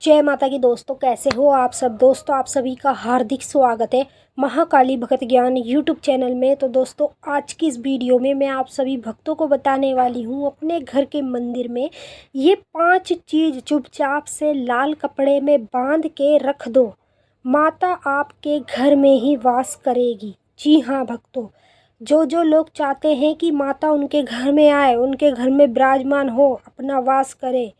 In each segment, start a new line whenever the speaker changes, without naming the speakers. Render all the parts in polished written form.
जय माता की दोस्तों, कैसे हो आप सब। दोस्तों आप सभी का हार्दिक स्वागत है महाकाली भगत ज्ञान यूट्यूब चैनल में। तो दोस्तों आज की इस वीडियो में मैं आप सभी भक्तों को बताने वाली हूँ अपने घर के मंदिर में ये 5 चीज़ चुपचाप से लाल कपड़े में बांध के रख दो, माता आपके घर में ही वास करेगी। जी हाँ भक्तों, जो लोग चाहते हैं कि माता उनके घर में आए, उनके घर में विराजमान हो, अपना वास करे,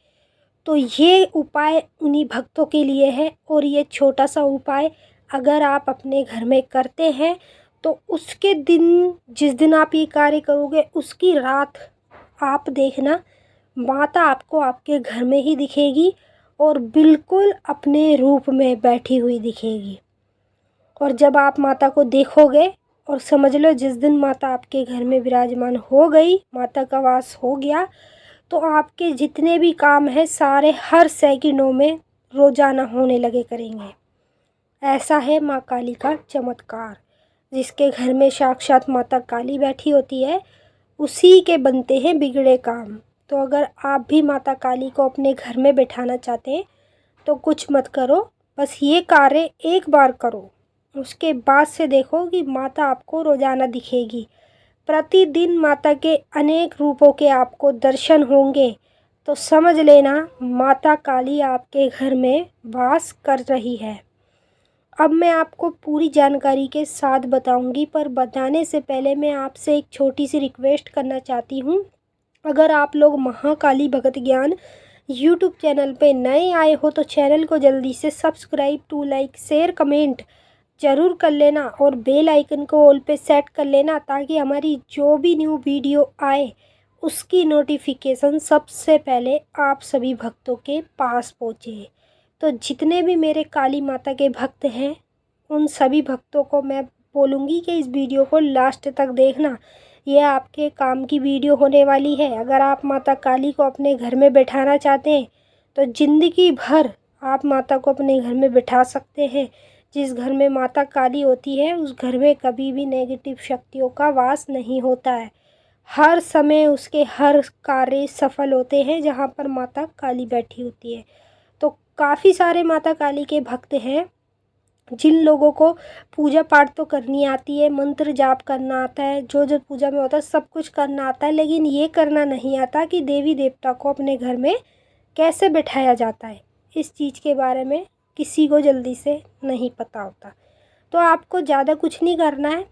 तो ये उपाय उन्हीं भक्तों के लिए है। और ये छोटा सा उपाय अगर आप अपने घर में करते हैं तो उसके दिन, जिस दिन आप ये कार्य करोगे उसकी रात आप देखना माता आपको आपके घर में ही दिखेगी और बिल्कुल अपने रूप में बैठी हुई दिखेगी। और जब आप माता को देखोगे और समझ लो जिस दिन माता आपके घर में विराजमान हो गई, माता का वास हो गया, तो आपके जितने भी काम हैं सारे हर सेकंडों में रोजाना होने लगे करेंगे। ऐसा है माँ काली का चमत्कार। जिसके घर में साक्षात माता काली बैठी होती है उसी के बनते हैं बिगड़े काम। तो अगर आप भी माता काली को अपने घर में बैठाना चाहते हैं तो कुछ मत करो, बस ये कार्य एक बार करो, उसके बाद से देखो कि माता आपको रोजाना दिखेगी। प्रतिदिन माता के अनेक रूपों के आपको दर्शन होंगे। तो समझ लेना माता काली आपके घर में वास कर रही है। अब मैं आपको पूरी जानकारी के साथ बताऊंगी, पर बताने से पहले मैं आपसे एक छोटी सी रिक्वेस्ट करना चाहती हूँ। अगर आप लोग महाकाली भगत ज्ञान यूट्यूब चैनल पे नए आए हो तो चैनल को जल्दी से subscribe to like share comment ज़रूर कर लेना और बेल आइकन को ऑल पे सेट कर लेना, ताकि हमारी जो भी न्यू वीडियो आए उसकी नोटिफिकेशन सबसे पहले आप सभी भक्तों के पास पहुँचे। तो जितने भी मेरे काली माता के भक्त हैं उन सभी भक्तों को मैं बोलूँगी कि इस वीडियो को लास्ट तक देखना। यह आपके काम की वीडियो होने वाली है। अगर आप माता काली को अपने घर में बैठाना चाहते हैं तो ज़िंदगी भर आप माता को अपने घर में बैठा सकते हैं। जिस घर में माता काली होती है उस घर में कभी भी नेगेटिव शक्तियों का वास नहीं होता है। हर समय उसके हर कार्य सफल होते हैं जहाँ पर माता काली बैठी होती है। तो काफ़ी सारे माता काली के भक्त हैं जिन लोगों को पूजा पाठ तो करनी आती है, मंत्र जाप करना आता है, जो जो पूजा में होता है सब कुछ करना आता है, लेकिन ये करना नहीं आता कि देवी देवता को अपने घर में कैसे बैठाया जाता है। इस चीज़ के बारे में किसी को जल्दी से नहीं पता होता। तो आपको ज़्यादा कुछ नहीं करना है।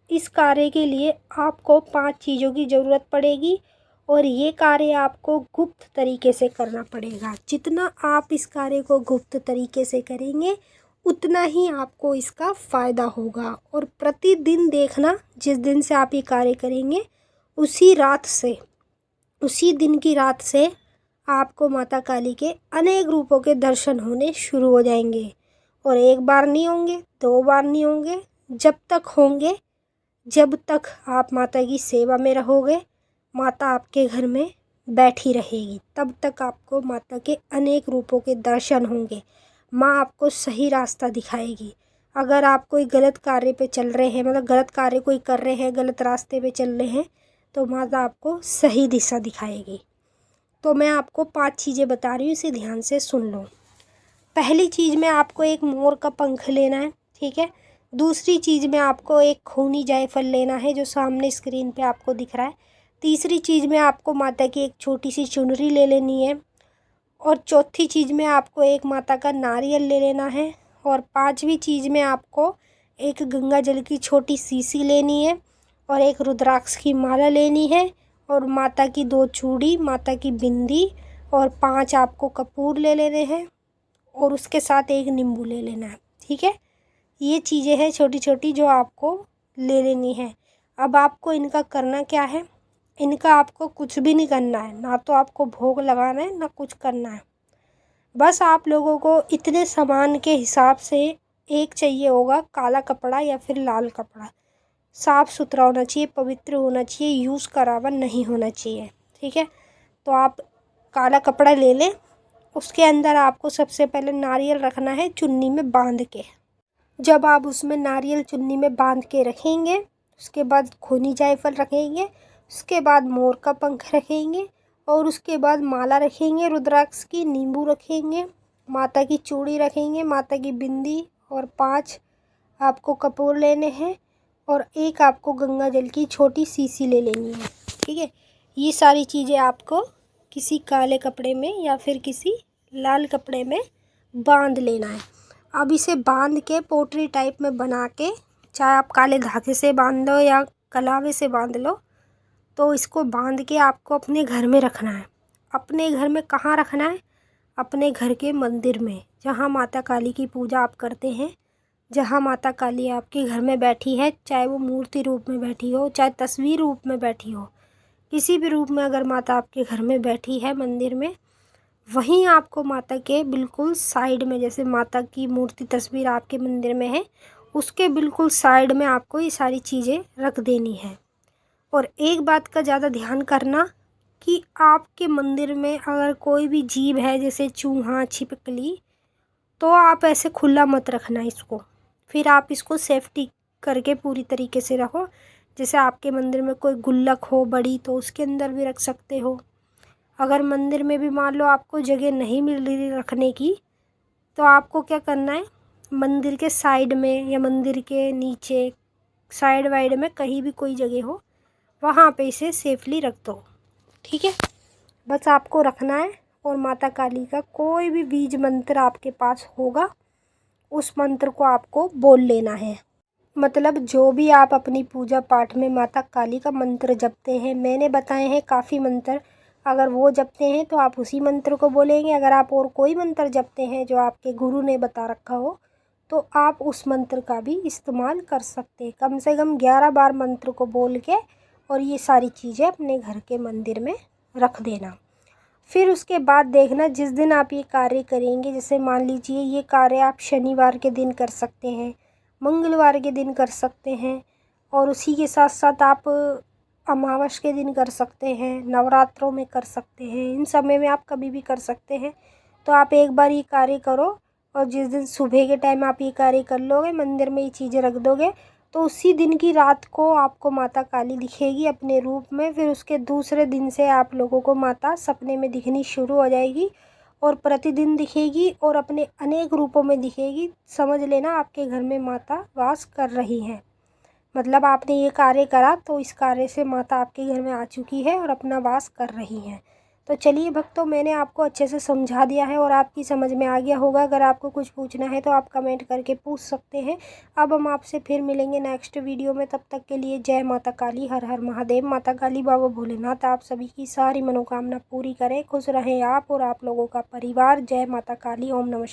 इस कार्य के लिए आपको 5 चीज़ों की ज़रूरत पड़ेगी और ये कार्य आपको गुप्त तरीके से करना पड़ेगा। जितना आप इस कार्य को गुप्त तरीके से करेंगे उतना ही आपको इसका फ़ायदा होगा। और प्रतिदिन देखना जिस दिन से आप ये कार्य करेंगे उसी दिन की रात से आपको माता काली के अनेक रूपों के दर्शन होने शुरू हो जाएंगे। और एक बार नहीं होंगे, 2 बार नहीं होंगे, जब तक होंगे, जब तक आप माता की सेवा में रहोगे, माता आपके घर में बैठी रहेगी, तब तक आपको माता के अनेक रूपों के दर्शन होंगे। माँ आपको सही रास्ता दिखाएगी। अगर आप कोई गलत कार्य पे चल रहे हैं, मतलब गलत कार्य कोई कर रहे हैं, गलत रास्ते पे चल रहे हैं, तो माता आपको सही दिशा दिखाएगी। तो मैं आपको 5 चीज़ें बता रही हूँ, इसे ध्यान से सुन लो। पहली चीज़ में आपको एक मोर का पंख लेना है, ठीक है। दूसरी चीज़ में आपको एक खूनी जायफल लेना है जो सामने स्क्रीन पे आपको दिख रहा है। तीसरी चीज़ में आपको माता की एक छोटी सी चुनरी ले लेनी है। और चौथी चीज़ में आपको एक माता का नारियल ले लेना है। और 5वीं चीज़ में आपको एक गंगा जल की छोटी शीशी लेनी है और एक रुद्राक्ष की माला लेनी है और माता की 2 चूड़ी, माता की बिंदी और 5 आपको कपूर ले लेने हैं और उसके साथ एक नींबू ले लेना है, ठीक है। ये चीज़ें हैं छोटी छोटी जो आपको ले लेनी है। अब आपको इनका करना क्या है, इनका आपको कुछ भी नहीं करना है, ना तो आपको भोग लगाना है ना कुछ करना है। बस आप लोगों को इतने सामान के हिसाब से एक चाहिए होगा काला कपड़ा या फिर लाल कपड़ा। साफ़ सुथरा होना चाहिए, पवित्र होना चाहिए, यूज़ करा हुआ नहीं होना चाहिए, ठीक है। तो आप काला कपड़ा ले लें। उसके अंदर आपको सबसे पहले नारियल रखना है चुन्नी में बांध के। जब आप उसमें नारियल चुन्नी में बांध के रखेंगे उसके बाद खूनी जायफल रखेंगे, उसके बाद मोर का पंख रखेंगे और उसके बाद माला रखेंगे रुद्राक्ष की, नींबू रखेंगे, माता की चूड़ी रखेंगे, माता की बिंदी, और 5 आपको कपूर लेने हैं और एक आपको गंगा जल की छोटी शीशी ले लेनी है। ठीक है, ये सारी चीज़ें आपको किसी काले कपड़े में या फिर किसी लाल कपड़े में बांध लेना है। अब इसे बांध के पोटली टाइप में बना के, चाहे आप काले धागे से बांध लो या कलावे से बांध लो, तो इसको बांध के आपको अपने घर में रखना है। अपने घर में कहाँ रखना है? अपने घर के मंदिर में, जहाँ माता काली की पूजा आप करते हैं, जहाँ माता काली आपके घर में बैठी है, चाहे वो मूर्ति रूप में बैठी हो, चाहे तस्वीर रूप में बैठी हो, किसी भी रूप में अगर माता आपके घर में बैठी है मंदिर में, वहीं आपको माता के बिल्कुल साइड में, जैसे माता की मूर्ति तस्वीर आपके मंदिर में है, उसके बिल्कुल साइड में आपको ये सारी चीज़ें रख देनी है। और एक बात का ज़्यादा ध्यान करना कि आपके मंदिर में अगर कोई भी जीव है, जैसे चूहा, छिपकली, तो आप ऐसे खुला मत रखना इसको। फिर आप इसको सेफ्टी करके पूरी तरीके से रखो। जैसे आपके मंदिर में कोई गुल्लक हो बड़ी, तो उसके अंदर भी रख सकते हो। अगर मंदिर में भी मान लो आपको जगह नहीं मिल रही रखने की, तो आपको क्या करना है, मंदिर के साइड में या मंदिर के नीचे, साइड वाइड में कहीं भी कोई जगह हो, वहाँ पे इसे सेफली रख दो। ठीक है, बस आपको रखना है। और माता काली का कोई भी बीज मंत्र आपके पास होगा, उस मंत्र को आपको बोल लेना है। मतलब जो भी आप अपनी पूजा पाठ में माता काली का मंत्र जपते हैं, मैंने बताए हैं काफ़ी मंत्र, अगर वो जपते हैं तो आप उसी मंत्र को बोलेंगे। अगर आप और कोई मंत्र जपते हैं जो आपके गुरु ने बता रखा हो, तो आप उस मंत्र का भी इस्तेमाल कर सकते हैं। कम से कम 11 बार मंत्र को बोल के और ये सारी चीज़ें अपने घर के मंदिर में रख देना। फिर उसके बाद देखना, जिस दिन आप ये कार्य करेंगे, जैसे मान लीजिए ये कार्य आप शनिवार के दिन कर सकते हैं, मंगलवार के दिन कर सकते हैं, और उसी के साथ साथ आप अमावस के दिन कर सकते हैं, नवरात्रों में कर सकते हैं, इन समय में आप कभी भी कर सकते हैं। तो आप एक बार ये कार्य करो, और जिस दिन सुबह के टाइम आप ये कार्य कर लोगे, मंदिर में ये चीज़ें रख दोगे, तो उसी दिन की रात को आपको माता काली दिखेगी अपने रूप में। फिर उसके दूसरे दिन से आप लोगों को माता सपने में दिखनी शुरू हो जाएगी, और प्रतिदिन दिखेगी और अपने अनेक रूपों में दिखेगी। समझ लेना आपके घर में माता वास कर रही हैं। मतलब आपने ये कार्य करा तो इस कार्य से माता आपके घर में आ चुकी है और अपना वास कर रही हैं। तो चलिए भक्तों, मैंने आपको अच्छे से समझा दिया है और आपकी समझ में आ गया होगा। अगर आपको कुछ पूछना है तो आप कमेंट करके पूछ सकते हैं। अब हम आपसे फिर मिलेंगे नेक्स्ट वीडियो में। तब तक के लिए जय माता काली, हर हर महादेव। माता काली, बाबा भोलेनाथ आप सभी की सारी मनोकामना पूरी करें। खुश रहें आप और आप लोगों का परिवार। जय माता काली। ओम नमः शिवाय।